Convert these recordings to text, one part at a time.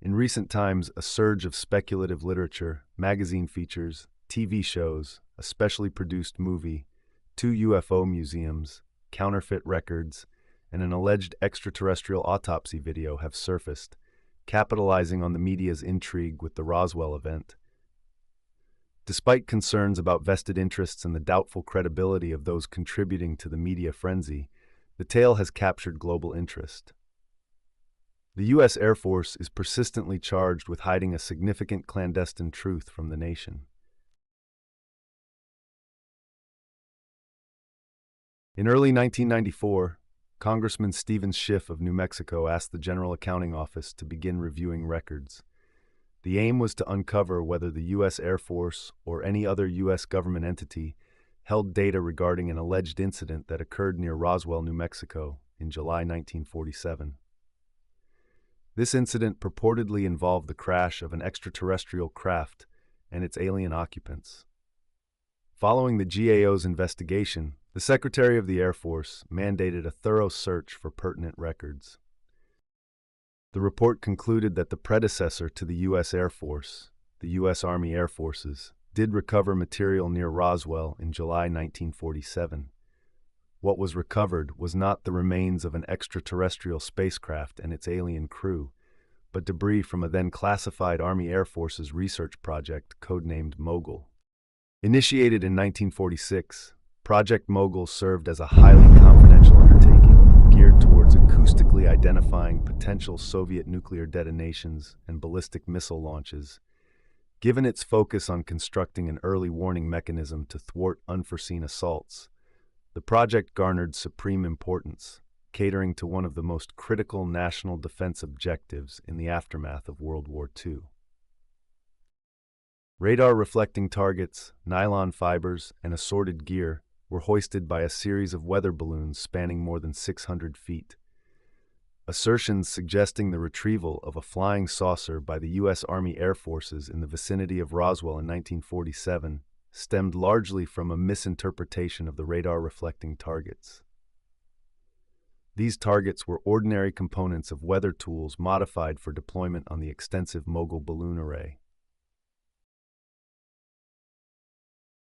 In recent times, a surge of speculative literature, magazine features, TV shows, a specially produced movie, 2 UFO museums, counterfeit records, and an alleged extraterrestrial autopsy video have surfaced, capitalizing on the media's intrigue with the Roswell event. Despite concerns about vested interests and the doubtful credibility of those contributing to the media frenzy, the tale has captured global interest. The U.S. Air Force is persistently charged with hiding a significant clandestine truth from the nation. In early 1994, Congressman Stephen Schiff of New Mexico asked the General Accounting Office to begin reviewing records. The aim was to uncover whether the U.S. Air Force or any other U.S. government entity held data regarding an alleged incident that occurred near Roswell, New Mexico, in July 1947. This incident purportedly involved the crash of an extraterrestrial craft and its alien occupants. Following the GAO's investigation, the Secretary of the Air Force mandated a thorough search for pertinent records. The report concluded that the predecessor to the U.S. Air Force, the U.S. Army Air Forces, did recover material near Roswell in July 1947. What was recovered was not the remains of an extraterrestrial spacecraft and its alien crew, but debris from a then classified Army Air Forces research project codenamed Mogul. Initiated in 1946, Project Mogul served as a highly confidential undertaking geared towards acoustically identifying potential Soviet nuclear detonations and ballistic missile launches. Given its focus on constructing an early warning mechanism to thwart unforeseen assaults, the project garnered supreme importance, catering to one of the most critical national defense objectives in the aftermath of World War II. Radar-reflecting targets, nylon fibers, and assorted gear were hoisted by a series of weather balloons spanning more than 600 feet. Assertions suggesting the retrieval of a flying saucer by the U.S. Army Air Forces in the vicinity of Roswell in 1947 stemmed largely from a misinterpretation of the radar-reflecting targets. These targets were ordinary components of weather tools modified for deployment on the extensive Mogul balloon array.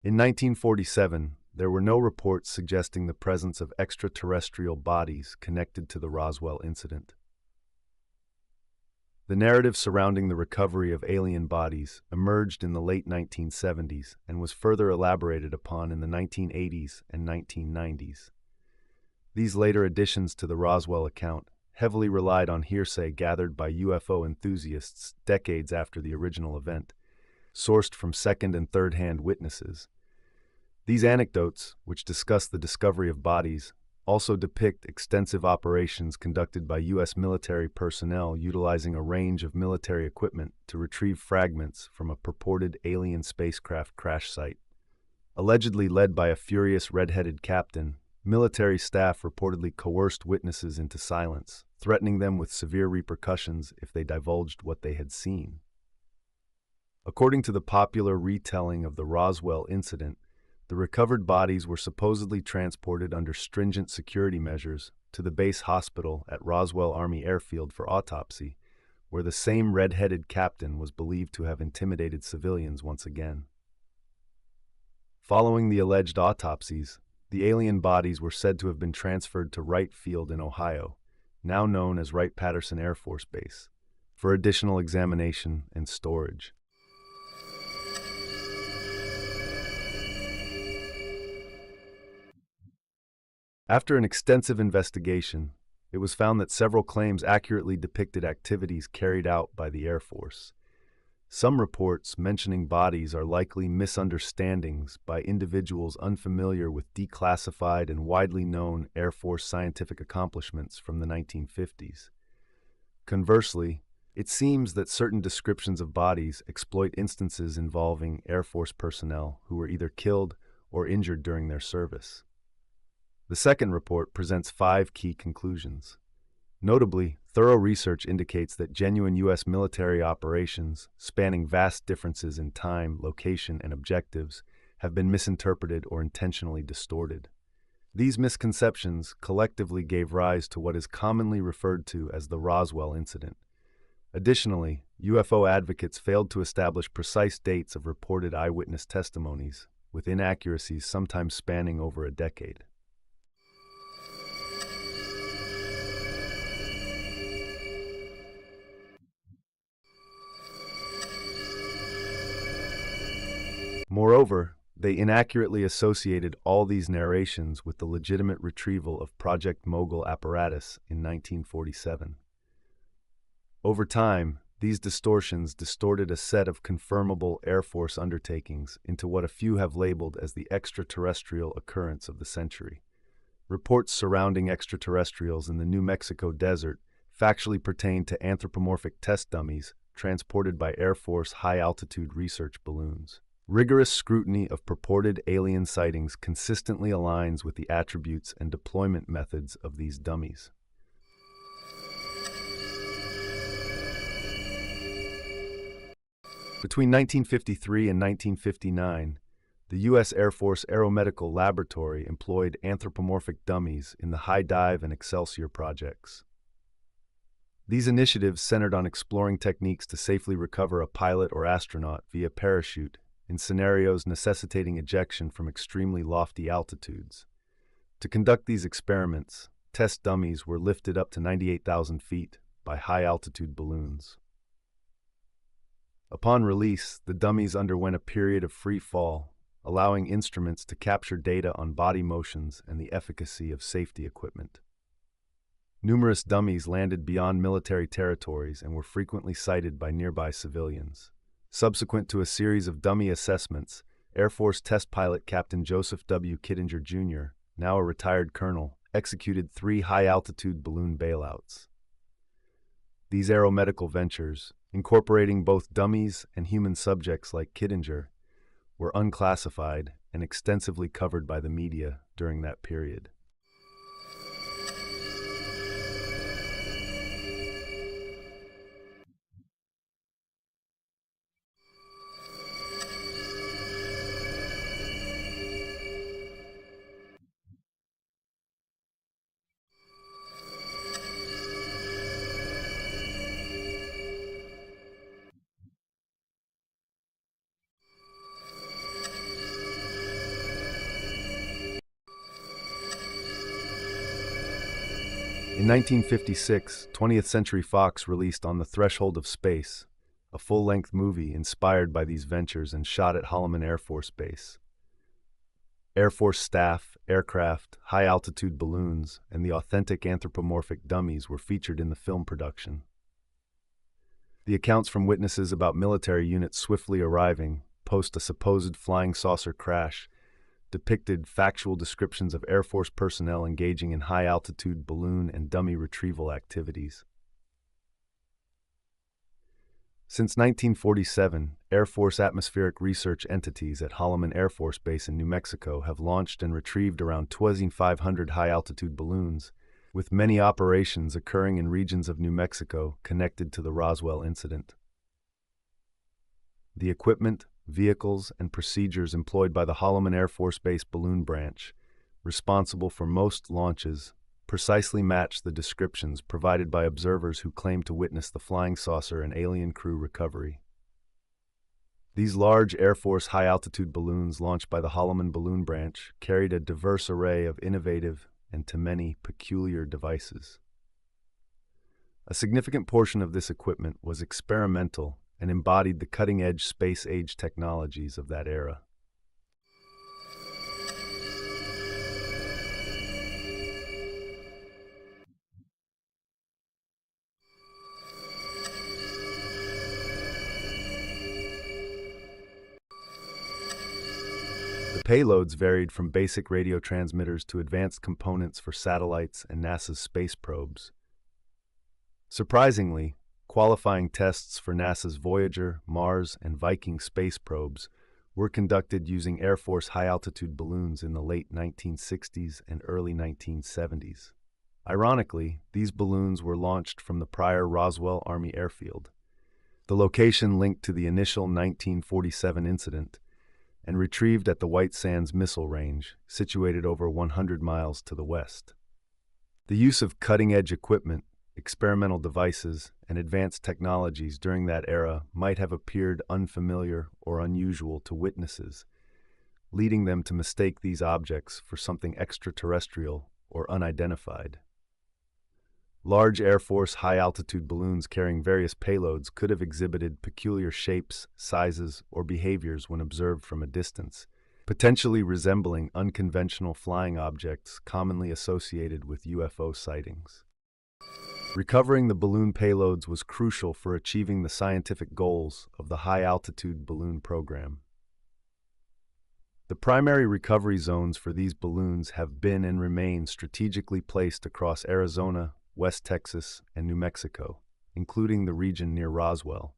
In 1947, there were no reports suggesting the presence of extraterrestrial bodies connected to the Roswell incident. The narrative surrounding the recovery of alien bodies emerged in the late 1970s and was further elaborated upon in the 1980s and 1990s. These later additions to the Roswell account heavily relied on hearsay gathered by UFO enthusiasts decades after the original event, sourced from second- and third-hand witnesses. These anecdotes, which discuss the discovery of bodies, also depict extensive operations conducted by U.S. military personnel utilizing a range of military equipment to retrieve fragments from a purported alien spacecraft crash site. Allegedly led by a furious red-headed captain, military staff reportedly coerced witnesses into silence, threatening them with severe repercussions if they divulged what they had seen. According to the popular retelling of the Roswell incident, the recovered bodies were supposedly transported under stringent security measures to the base hospital at Roswell Army Airfield for autopsy, where the same red-headed captain was believed to have intimidated civilians once again. Following the alleged autopsies, the alien bodies were said to have been transferred to Wright Field in Ohio, now known as Wright-Patterson Air Force Base, for additional examination and storage. After an extensive investigation, it was found that several claims accurately depicted activities carried out by the Air Force. Some reports mentioning bodies are likely misunderstandings by individuals unfamiliar with declassified and widely known Air Force scientific accomplishments from the 1950s. Conversely, it seems that certain descriptions of bodies exploit instances involving Air Force personnel who were either killed or injured during their service. The second report presents 5 key conclusions. Notably, thorough research indicates that genuine U.S. military operations, spanning vast differences in time, location, and objectives, have been misinterpreted or intentionally distorted. These misconceptions collectively gave rise to what is commonly referred to as the Roswell incident, Additionally, UFO advocates failed to establish precise dates of reported eyewitness testimonies, with inaccuracies sometimes spanning over a decade. Moreover, they inaccurately associated all these narrations with the legitimate retrieval of Project Mogul apparatus in 1947. Over time, these distortions distorted a set of confirmable Air Force undertakings into what a few have labeled as the extraterrestrial occurrence of the century. Reports surrounding extraterrestrials in the New Mexico desert factually pertain to anthropomorphic test dummies transported by Air Force high-altitude research balloons. Rigorous scrutiny of purported alien sightings consistently aligns with the attributes and deployment methods of these dummies. Between 1953 and 1959, the U.S. Air Force Aeromedical Laboratory employed anthropomorphic dummies in the High Dive and Excelsior projects. These initiatives centered on exploring techniques to safely recover a pilot or astronaut via parachute in scenarios necessitating ejection from extremely lofty altitudes. To conduct these experiments, test dummies were lifted up to 98,000 feet by high-altitude balloons. Upon release, the dummies underwent a period of free fall, allowing instruments to capture data on body motions and the efficacy of safety equipment. Numerous dummies landed beyond military territories and were frequently sighted by nearby civilians. Subsequent to a series of dummy assessments, Air Force test pilot Captain Joseph W. Kittinger, Jr., now a retired colonel, executed 3 high-altitude balloon bailouts. These aeromedical ventures, incorporating both dummies and human subjects like Kittinger, were unclassified and extensively covered by the media during that period. In 1956, 20th Century Fox released On the Threshold of Space, a full-length movie inspired by these ventures and shot at Holloman Air Force Base. Air Force staff, aircraft, high-altitude balloons, and the authentic anthropomorphic dummies were featured in the film production. The accounts from witnesses about military units swiftly arriving, post a supposed flying saucer crash, depicted factual descriptions of Air Force personnel engaging in high-altitude balloon and dummy retrieval activities. Since 1947, Air Force atmospheric research entities at Holloman Air Force Base in New Mexico have launched and retrieved around 2,500 high-altitude balloons, with many operations occurring in regions of New Mexico connected to the Roswell incident. The equipment, vehicles, and procedures employed by the Holloman Air Force Base balloon branch, responsible for most launches, precisely match the descriptions provided by observers who claim to witness the flying saucer and alien crew recovery. These large Air Force high-altitude balloons launched by the Holloman balloon branch carried a diverse array of innovative and, to many, peculiar devices. A significant portion of this equipment was experimental and embodied the cutting-edge space-age technologies of that era. The payloads varied from basic radio transmitters to advanced components for satellites and NASA's space probes. Surprisingly, qualifying tests for NASA's Voyager, Mars, and Viking space probes were conducted using Air Force high-altitude balloons in the late 1960s and early 1970s. Ironically, these balloons were launched from the prior Roswell Army Airfield, the location linked to the initial 1947 incident, and retrieved at the White Sands Missile Range, situated over 100 miles to the west. The use of cutting-edge equipment, experimental devices, and advanced technologies during that era might have appeared unfamiliar or unusual to witnesses, leading them to mistake these objects for something extraterrestrial or unidentified. Large Air Force high-altitude balloons carrying various payloads could have exhibited peculiar shapes, sizes, or behaviors when observed from a distance, potentially resembling unconventional flying objects commonly associated with UFO sightings. Recovering the balloon payloads was crucial for achieving the scientific goals of the high-altitude balloon program. The primary recovery zones for these balloons have been and remain strategically placed across Arizona, West Texas, and New Mexico, including the region near Roswell.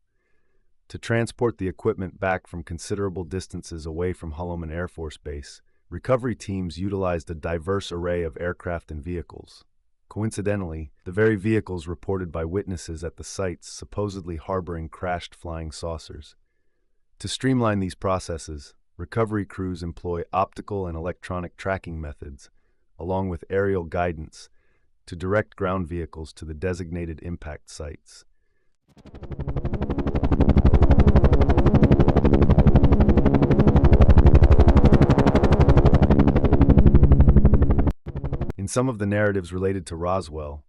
To transport the equipment back from considerable distances away from Holloman Air Force Base, recovery teams utilized a diverse array of aircraft and vehicles. Coincidentally, the very vehicles reported by witnesses at the sites supposedly harboring crashed flying saucers. To streamline these processes, recovery crews employ optical and electronic tracking methods, along with aerial guidance, to direct ground vehicles to the designated impact sites. In some of the narratives related to Roswell,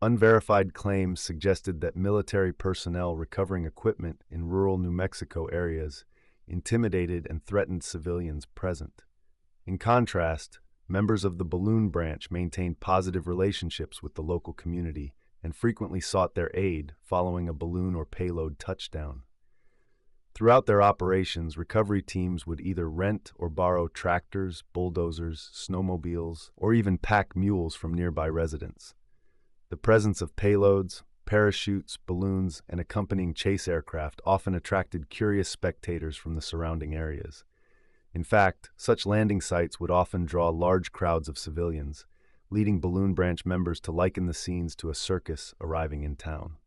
unverified claims suggested that military personnel recovering equipment in rural New Mexico areas intimidated and threatened civilians present. In contrast, members of the balloon branch maintained positive relationships with the local community and frequently sought their aid following a balloon or payload touchdown. Throughout their operations, recovery teams would either rent or borrow tractors, bulldozers, snowmobiles, or even pack mules from nearby residents. The presence of payloads, parachutes, balloons, and accompanying chase aircraft often attracted curious spectators from the surrounding areas. In fact, such landing sites would often draw large crowds of civilians, leading balloon branch members to liken the scenes to a circus arriving in town.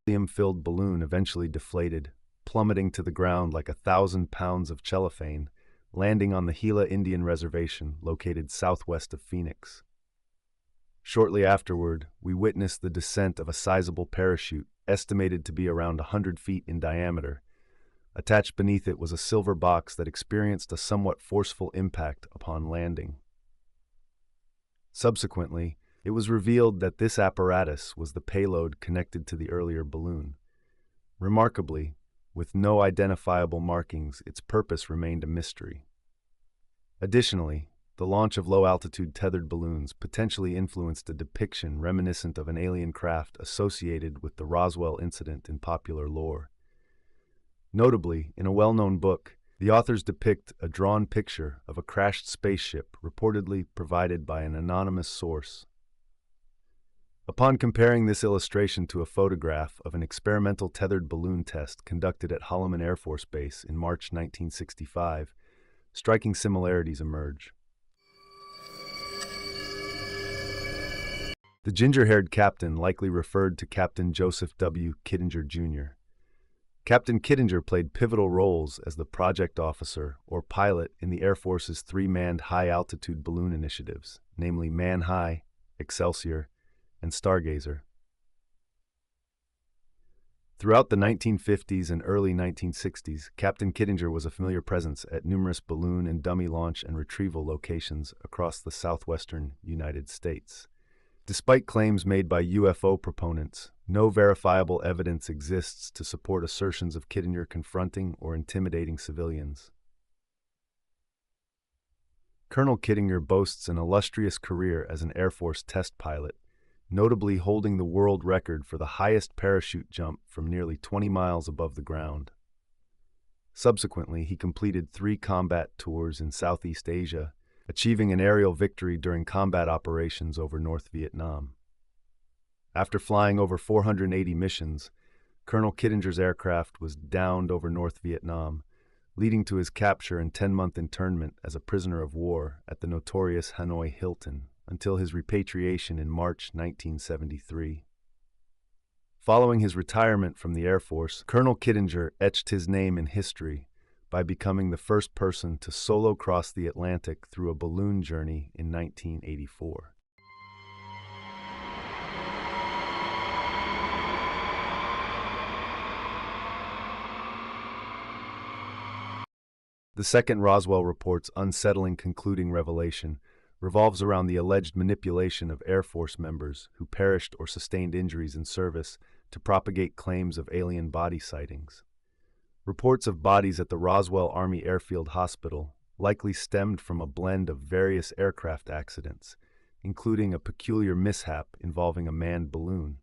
Helium-filled balloon eventually deflated, plummeting to the ground like 1,000 pounds of cellophane, landing on the Gila Indian Reservation located southwest of Phoenix. Shortly afterward, we witnessed the descent of a sizable parachute, estimated to be around 100 feet in diameter. Attached beneath it was a silver box that experienced a somewhat forceful impact upon landing. Subsequently, it was revealed that this apparatus was the payload connected to the earlier balloon. Remarkably, with no identifiable markings, its purpose remained a mystery. Additionally, the launch of low-altitude tethered balloons potentially influenced a depiction reminiscent of an alien craft associated with the Roswell incident in popular lore. Notably, in a well-known book, the authors depict a drawn picture of a crashed spaceship reportedly provided by an anonymous source. Upon comparing this illustration to a photograph of an experimental tethered balloon test conducted at Holloman Air Force Base in March 1965, striking similarities emerge. The ginger-haired captain likely referred to Captain Joseph W. Kittinger, Jr. Captain Kittinger played pivotal roles as the project officer or pilot in the Air Force's three-manned high-altitude balloon initiatives, namely Man High, Excelsior, and Stargazer. Throughout the 1950s and early 1960s, Captain Kittinger was a familiar presence at numerous balloon and dummy launch and retrieval locations across the southwestern United States. Despite claims made by UFO proponents, no verifiable evidence exists to support assertions of Kittinger confronting or intimidating civilians. Colonel Kittinger boasts an illustrious career as an Air Force test pilot, notably holding the world record for the highest parachute jump from nearly 20 miles above the ground. Subsequently, he completed 3 combat tours in Southeast Asia, achieving an aerial victory during combat operations over North Vietnam. After flying over 480 missions, Colonel Kittinger's aircraft was downed over North Vietnam, leading to his capture and 10-month internment as a prisoner of war at the notorious Hanoi Hilton until his repatriation in March 1973. Following his retirement from the Air Force, Colonel Kittinger etched his name in history by becoming the first person to solo cross the Atlantic through a balloon journey in 1984. The second Roswell report's unsettling concluding revelation revolves around the alleged manipulation of Air Force members who perished or sustained injuries in service to propagate claims of alien body sightings. Reports of bodies at the Roswell Army Airfield Hospital likely stemmed from a blend of various aircraft accidents, including a peculiar mishap involving a manned balloon.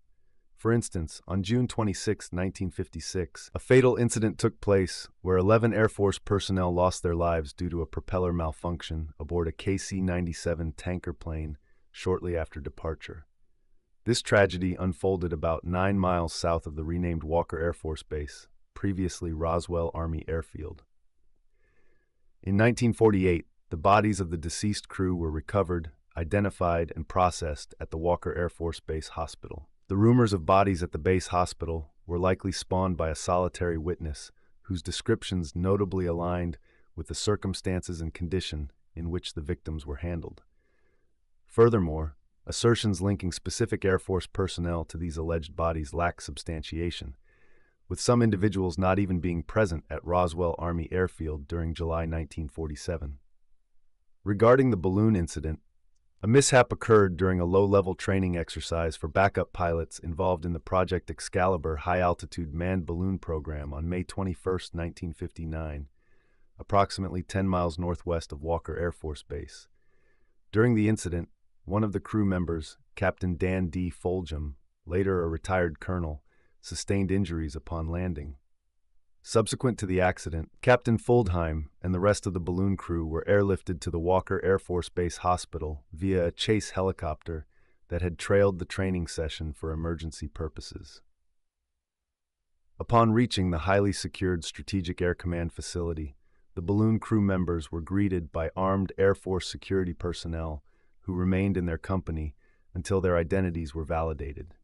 For instance, on June 26, 1956, a fatal incident took place where 11 Air Force personnel lost their lives due to a propeller malfunction aboard a KC-97 tanker plane shortly after departure. This tragedy unfolded about 9 miles south of the renamed Walker Air Force Base, previously Roswell Army Airfield. In 1948, the bodies of the deceased crew were recovered, identified, and processed at the Walker Air Force Base Hospital. The rumors of bodies at the base hospital were likely spawned by a solitary witness whose descriptions notably aligned with the circumstances and condition in which the victims were handled. Furthermore, assertions linking specific Air Force personnel to these alleged bodies lack substantiation, with some individuals not even being present at Roswell Army Airfield during July 1947. Regarding the balloon incident, a mishap occurred during a low-level training exercise for backup pilots involved in the Project Excalibur high-altitude manned balloon program on May 21, 1959, approximately 10 miles northwest of Walker Air Force Base. During the incident, one of the crew members, Captain Dan D. Foljam, later a retired colonel, sustained injuries upon landing. Subsequent to the accident, Captain Fuldheim and the rest of the balloon crew were airlifted to the Walker Air Force Base Hospital via a chase helicopter that had trailed the training session for emergency purposes. Upon reaching the highly secured Strategic Air Command facility, the balloon crew members were greeted by armed Air Force security personnel who remained in their company until their identities were validated.